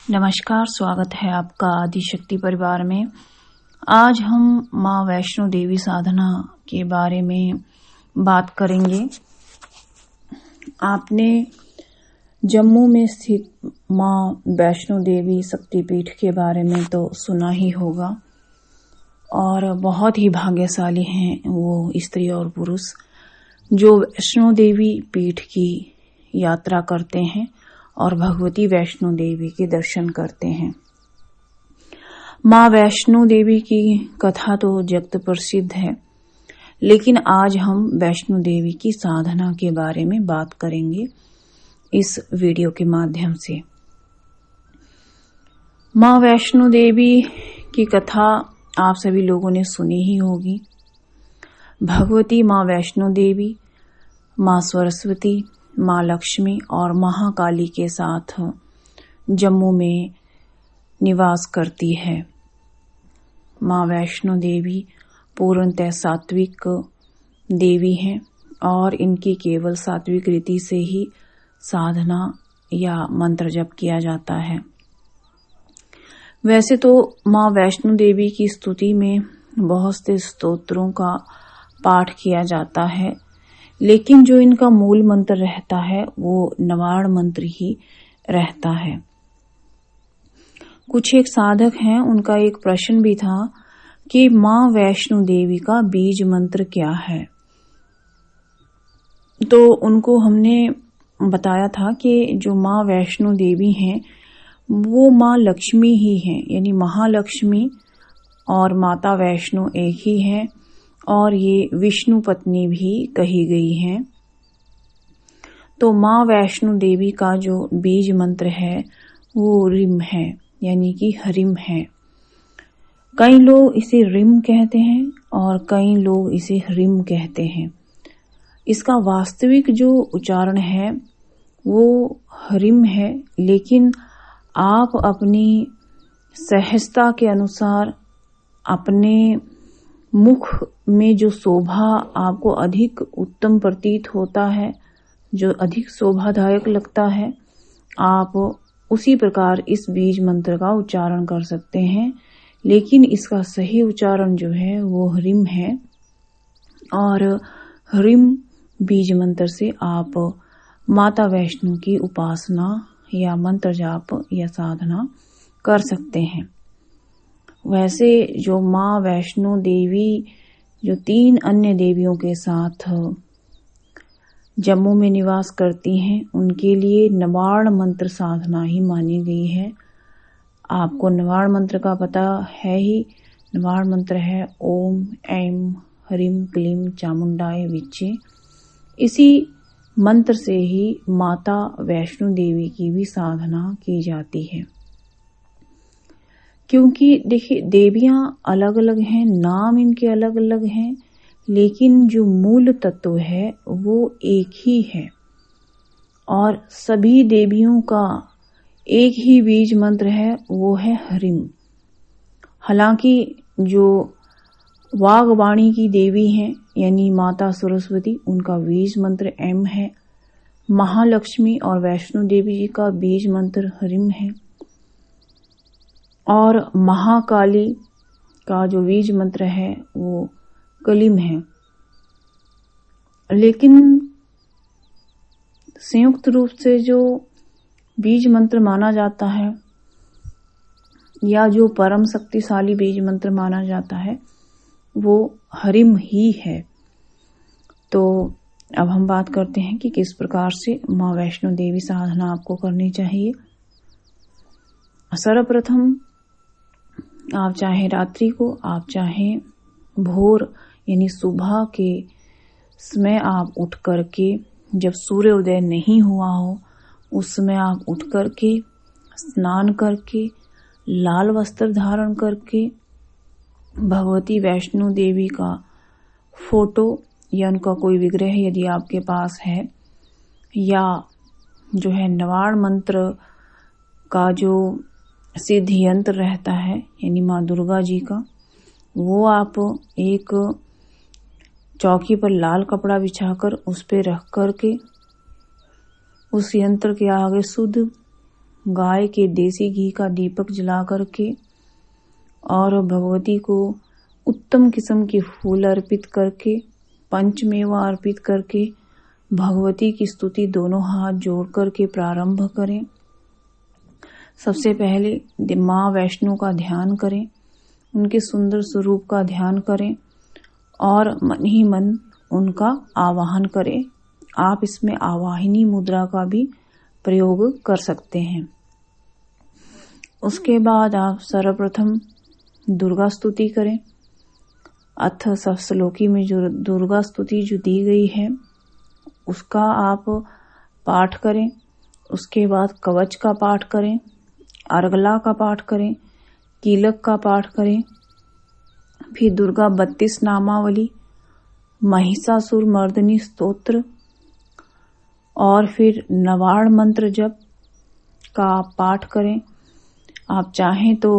नमस्कार, स्वागत है आपका आदिशक्ति परिवार में। आज हम माँ वैष्णो देवी साधना के बारे में बात करेंगे। आपने जम्मू में स्थित माँ वैष्णो देवी शक्तिपीठ के बारे में तो सुना ही होगा और बहुत ही भाग्यशाली हैं वो स्त्री और पुरुष जो वैष्णो देवी पीठ की यात्रा करते हैं और भगवती वैष्णो देवी के दर्शन करते हैं। माँ वैष्णो देवी की कथा तो जगत प्रसिद्ध है, लेकिन आज हम वैष्णो देवी की साधना के बारे में बात करेंगे इस वीडियो के माध्यम से। माँ वैष्णो देवी की कथा आप सभी लोगों ने सुनी ही होगी। भगवती माँ वैष्णो देवी, माँ सरस्वती, माँ लक्ष्मी और महाकाली के साथ जम्मू में निवास करती है। माँ वैष्णो देवी पूर्णतः सात्विक देवी हैं और इनकी केवल सात्विक रीति से ही साधना या मंत्र जप किया जाता है। वैसे तो माँ वैष्णो देवी की स्तुति में बहुत से स्तोत्रों का पाठ किया जाता है, लेकिन जो इनका मूल मंत्र रहता है वो नवाड़ मंत्र ही रहता है। कुछ एक साधक हैं, उनका एक प्रश्न भी था कि माँ वैष्णो देवी का बीज मंत्र क्या है। तो उनको हमने बताया था कि जो माँ वैष्णो देवी हैं वो माँ लक्ष्मी ही हैं, यानी महालक्ष्मी और माता वैष्णो एक ही है और ये विष्णु पत्नी भी कही गई हैं। तो माँ वैष्णो देवी का जो बीज मंत्र है वो रिम है, यानी कि हरिम है। कई लोग इसे रिम कहते हैं और कई लोग इसे हरिम कहते हैं। इसका वास्तविक जो उच्चारण है वो हरिम है, लेकिन आप अपनी सहजता के अनुसार अपने मुख में जो शोभा आपको अधिक उत्तम प्रतीत होता है, जो अधिक शोभादायक लगता है, आप उसी प्रकार इस बीज मंत्र का उच्चारण कर सकते हैं। लेकिन इसका सही उच्चारण जो है वो हरिम है और हरिम बीज मंत्र से आप माता वैष्णो की उपासना या मंत्र जाप या साधना कर सकते हैं। वैसे जो माँ वैष्णो देवी जो 3 अन्य देवियों के साथ जम्मू में निवास करती हैं, उनके लिए नवाड़ मंत्र साधना ही मानी गई है। आपको नवाड़ मंत्र का पता है ही। नवाड़ मंत्र है ओम ऐं ह्रीं क्लीं चामुंडाय विच्चे। इसी मंत्र से ही माता वैष्णो देवी की भी साधना की जाती है। क्योंकि देखिए देवियां अलग अलग हैं, नाम इनके अलग अलग हैं, लेकिन जो मूल तत्व है वो एक ही है और सभी देवियों का एक ही बीज मंत्र है, वो है हरिम। हालांकि जो वागवाणी की देवी हैं यानी माता सरस्वती, उनका बीज मंत्र एम है। महालक्ष्मी और वैष्णो देवी जी का बीज मंत्र हरिम है और महाकाली का जो बीज मंत्र है वो कलिम है। लेकिन संयुक्त रूप से जो बीज मंत्र माना जाता है या जो परम शक्तिशाली बीज मंत्र माना जाता है वो हरिम ही है। तो अब हम बात करते हैं कि किस प्रकार से माँ वैष्णो देवी साधना आपको करनी चाहिए। सर्वप्रथम आप चाहे रात्रि को, आप चाहे भोर यानी सुबह के समय आप उठ करके, जब सूर्योदय नहीं हुआ हो उस समय आप उठ करके स्नान करके लाल वस्त्र धारण करके भगवती वैष्णो देवी का फोटो या उनका कोई विग्रह यदि आपके पास है, या जो है नवाड़ मंत्र का जो सिद्ध यंत्र रहता है यानी माँ दुर्गा जी का, वो आप एक चौकी पर लाल कपड़ा बिछाकर उस पे रख करके उस यंत्र के आगे शुद्ध गाय के देसी घी का दीपक जला करके और भगवती को उत्तम किस्म के फूल अर्पित करके, पंचमेवा अर्पित करके भगवती की स्तुति दोनों हाथ जोड़ करके प्रारंभ करें। सबसे पहले माँ वैष्णो का ध्यान करें, उनके सुंदर स्वरूप का ध्यान करें और मन ही मन उनका आवाहन करें। आप इसमें आवाहिनी मुद्रा का भी प्रयोग कर सकते हैं। उसके बाद आप सर्वप्रथम दुर्गा स्तुति करें। अथ सप्तश्लोकी में जो दुर्गा स्तुति जो दी गई है उसका आप पाठ करें। उसके बाद कवच का पाठ करें, अर्गला का पाठ करें, कीलक का पाठ करें, फिर दुर्गा 32 नामावली, महिषासुर मर्दिनी स्तोत्र और फिर नवाड़ मंत्र जप का पाठ करें। आप चाहें तो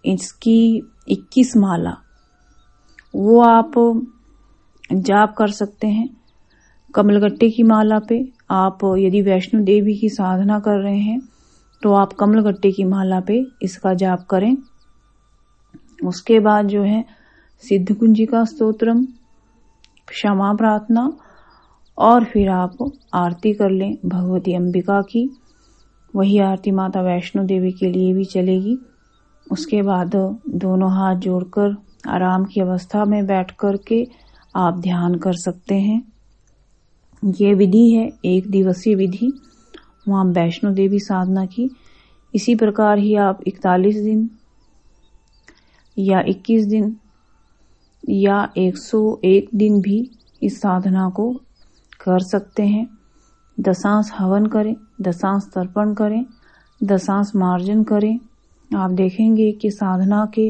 इसकी 21 माला वो आप जाप कर सकते हैं। कमलगट्टे की माला पे आप यदि वैष्णो देवी की साधना कर रहे हैं तो आप कमलगट्टे की माला पे इसका जाप करें। उसके बाद जो है सिद्ध कुंजिका स्तोत्रम, क्षमा प्रार्थना और फिर आप आरती कर लें भगवती अंबिका की। वही आरती माता वैष्णो देवी के लिए भी चलेगी। उसके बाद दोनों हाथ जोड़कर आराम की अवस्था में बैठ कर के आप ध्यान कर सकते हैं। ये विधि है 1 दिवसीय विधि वहाँ वैष्णो देवी साधना की। इसी प्रकार ही आप 41 दिन या 21 दिन या 101 दिन भी इस साधना को कर सकते हैं। दशांश हवन करें, दशांश तर्पण करें, दशांश मार्जन करें। आप देखेंगे कि साधना के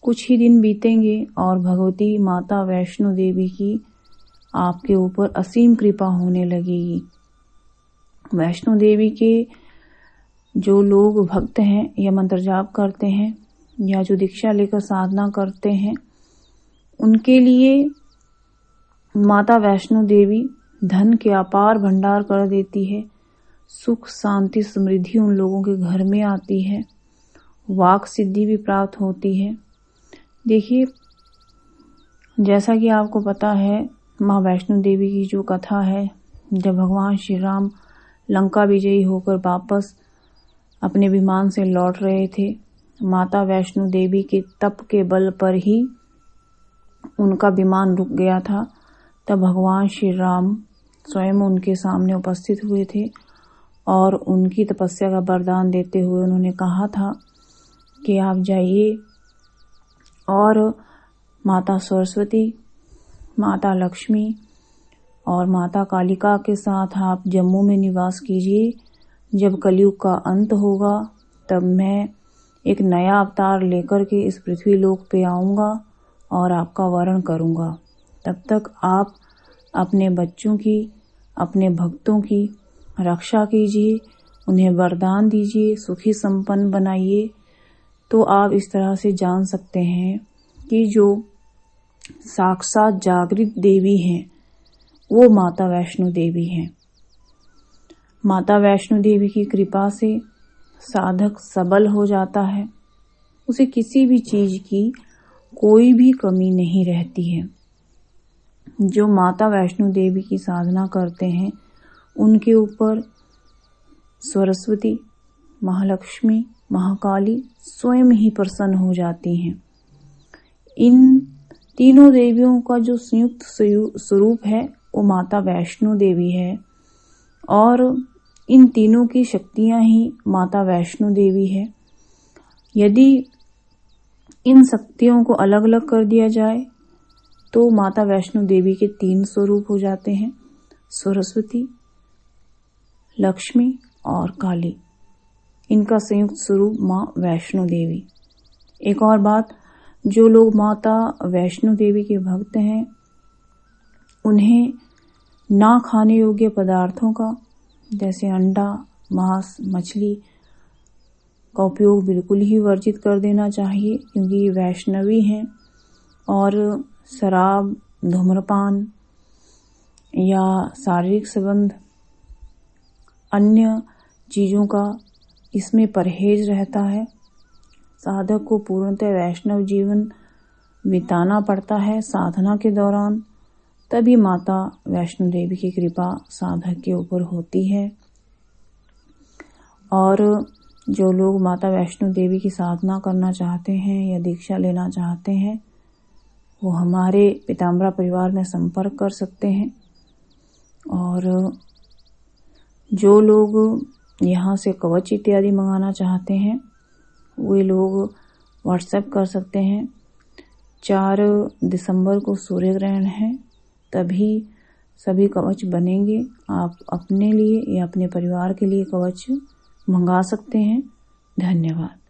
कुछ ही दिन बीतेंगे और भगवती माता वैष्णो देवी की आपके ऊपर असीम कृपा होने लगेगी। वैष्णो देवी के जो लोग भक्त हैं या मंत्र जाप करते हैं या जो दीक्षा लेकर साधना करते हैं उनके लिए माता वैष्णो देवी धन के अपार भंडार कर देती है। सुख शांति समृद्धि उन लोगों के घर में आती है। वाक सिद्धि भी प्राप्त होती है। देखिए, जैसा कि आपको पता है माँ वैष्णो देवी की जो कथा है, जब भगवान श्री राम लंका विजयी होकर वापस अपने विमान से लौट रहे थे, माता वैष्णो देवी के तप के बल पर ही उनका विमान रुक गया था। तब भगवान श्री राम स्वयं उनके सामने उपस्थित हुए थे और उनकी तपस्या का वरदान देते हुए उन्होंने कहा था कि आप जाइए और माता सरस्वती, माता लक्ष्मी और माता कालिका के साथ आप जम्मू में निवास कीजिए। जब कलयुग का अंत होगा तब मैं एक नया अवतार लेकर के इस पृथ्वी लोक पे आऊँगा और आपका वरण करूँगा। तब तक आप अपने बच्चों की, अपने भक्तों की रक्षा कीजिए, उन्हें वरदान दीजिए, सुखी संपन्न बनाइए। तो आप इस तरह से जान सकते हैं कि जो साक्षात जागृत देवी हैं वो माता वैष्णो देवी हैं। माता वैष्णो देवी की कृपा से साधक सबल हो जाता है, उसे किसी भी चीज की कोई भी कमी नहीं रहती है। जो माता वैष्णो देवी की साधना करते हैं उनके ऊपर सरस्वती, महालक्ष्मी, महाकाली स्वयं ही प्रसन्न हो जाती हैं। इन तीनों देवियों का जो संयुक्त स्वरूप है वो माता वैष्णो देवी है और इन तीनों की शक्तियां ही माता वैष्णो देवी है। यदि इन शक्तियों को अलग अलग कर दिया जाए तो माता वैष्णो देवी के 3 स्वरूप हो जाते हैं, सरस्वती, लक्ष्मी और काली। इनका संयुक्त स्वरूप माँ वैष्णो देवी। एक और बात, जो लोग माता वैष्णो देवी के भक्त हैं उन्हें ना खाने योग्य पदार्थों का जैसे अंडा, मांस, मछली का उपयोग बिल्कुल ही वर्जित कर देना चाहिए, क्योंकि ये वैष्णवी हैं और शराब, धूम्रपान या शारीरिक संबंध अन्य चीजों का इसमें परहेज रहता है। साधक को पूर्णतः वैष्णव जीवन बिताना पड़ता है साधना के दौरान, तभी माता वैष्णो देवी की कृपा साधक के ऊपर होती है। और जो लोग माता वैष्णो देवी की साधना करना चाहते हैं या दीक्षा लेना चाहते हैं, वो हमारे पीताम्बरा परिवार में संपर्क कर सकते हैं। और जो लोग यहाँ से कवच इत्यादि मंगाना चाहते हैं, वे लोग व्हाट्सएप कर सकते हैं। 4 दिसंबर को सूर्य ग्रहण है, तभी सभी कवच बनेंगे। आप अपने लिए या अपने परिवार के लिए कवच मंगा सकते हैं। धन्यवाद।